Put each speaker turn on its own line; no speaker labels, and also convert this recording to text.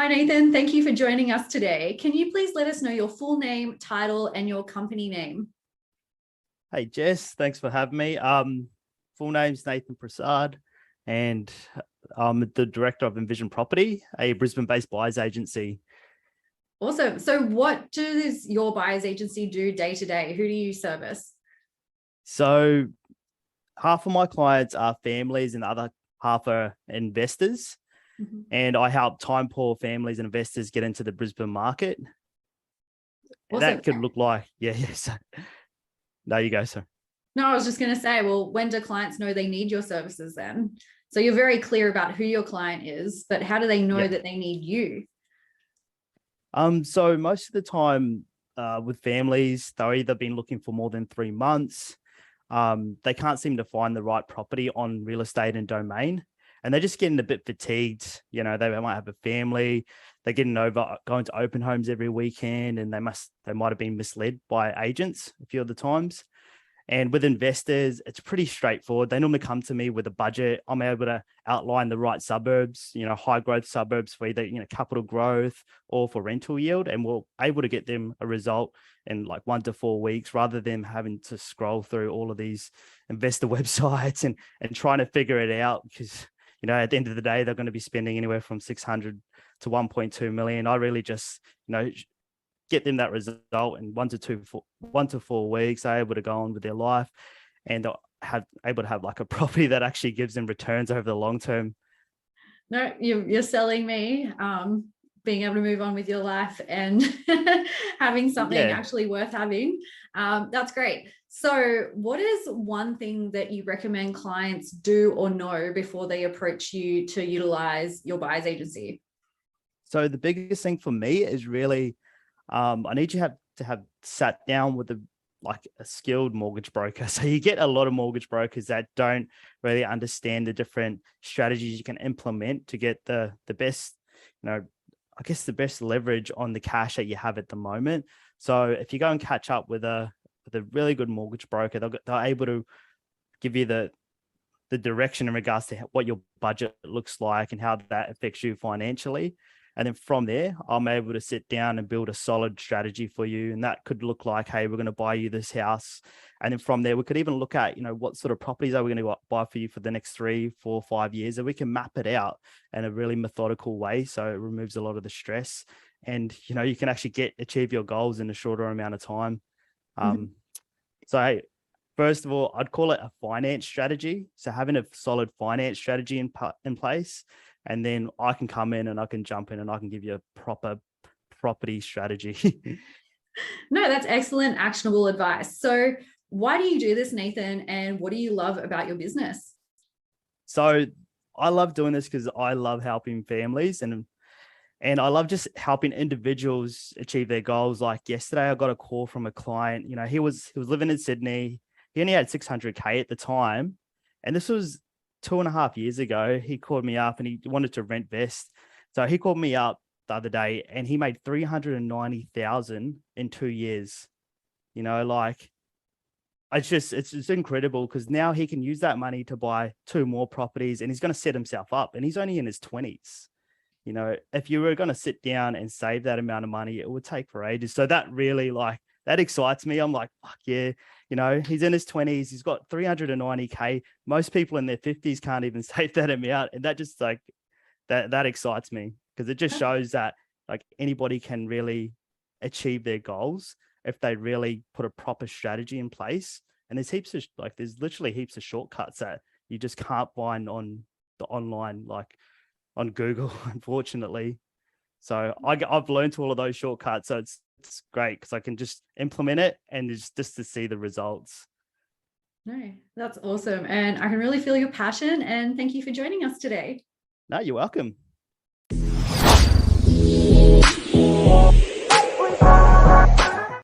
Hi, Nathan. Thank you for joining us today. Can you please let us know your full name, title, and your company name?
Hey, Jess, thanks for having me. Full name's Nathan Prasad, and I'm the Director of Invision Property, a Brisbane-based buyers agency.
Awesome. So what does your buyers agency do day to day? Who do you service?
So half of my clients are families and the other half are investors.
Mm-hmm.
And I help time poor families and investors get into the Brisbane market.
Awesome.
That could look like, So, there you go, sir.
No, I was just going to say, well, when do clients know they need your services then? So you're very clear about who your client is, but how do they know that they need you?
So most of the time with families, they've either been looking for more than 3 months. They can't seem to find the right property on real estate and domain. And they're just getting a bit fatigued. You know, they might have a family, they're getting over going to open homes every weekend, and they might have been misled by agents a few of the times. And with investors, it's pretty straightforward. They normally come to me with a budget. I'm able to outline the right suburbs, high growth suburbs for either, capital growth or for rental yield. And we're able to get them a result in like 1 to 4 weeks, rather than having to scroll through all of these investor websites and trying to figure it out. Because, at the end of the day, they're going to be spending anywhere from 600 to 1.2 million. I really just, get them that result in 1 to 4 weeks. They're able to go on with their life and able to have like a property that actually gives them returns over the long term.
No, you're selling me being able to move on with your life and having something actually worth having. That's great. So what is one thing that you recommend clients do or know before they approach you to utilize your buyer's agency?
So the biggest thing for me is really, I need you to have sat down with a skilled mortgage broker. So you get a lot of mortgage brokers that don't really understand the different strategies you can implement to get the best, the best leverage on the cash that you have at the moment. So if you go and catch up with a really good mortgage broker, they're able to give you the direction in regards to what your budget looks like and how that affects you financially. And then from there, I'm able to sit down and build a solid strategy for you. And that could look like, hey, we're going to buy you this house. And then from there, we could even look at, what sort of properties are we going to buy for you for the next 3, 4, 5 years. And we can map it out in a really methodical way. So it removes a lot of the stress. And, you can actually achieve your goals in a shorter amount of time. So, hey, first of all, I'd call it a finance strategy. So having a solid finance strategy in place. And then I can come in and I can jump in and I can give you a proper property strategy.
No, that's excellent, actionable advice. So why do you do this, Nathan? And what do you love about your business?
So I love doing this because I love helping families and I love just helping individuals achieve their goals. Like yesterday, I got a call from a client. He was living in Sydney. He only had 600K at the time. And this was 2.5 years ago. He called me up and he wanted to rent vest. So he called me up the other day and he made 390,000 in 2 years. It's incredible because now he can use that money to buy 2 more properties and he's going to set himself up, and he's only in his 20s. If you were going to sit down and save that amount of money, it would take for ages. So that really that excites me. I'm like, fuck yeah. He's in his 20s. He's got 390K. Most people in their 50s can't even save that amount. And that just that excites me because it just shows that anybody can really achieve their goals if they really put a proper strategy in place. And there's literally heaps of shortcuts that you just can't find on the online, on Google, unfortunately. So I've learned all of those shortcuts. So it's great because I can just implement it and just to see the results.
No, that's awesome. And I can really feel your passion, and thank you for joining us today.
No, you're welcome.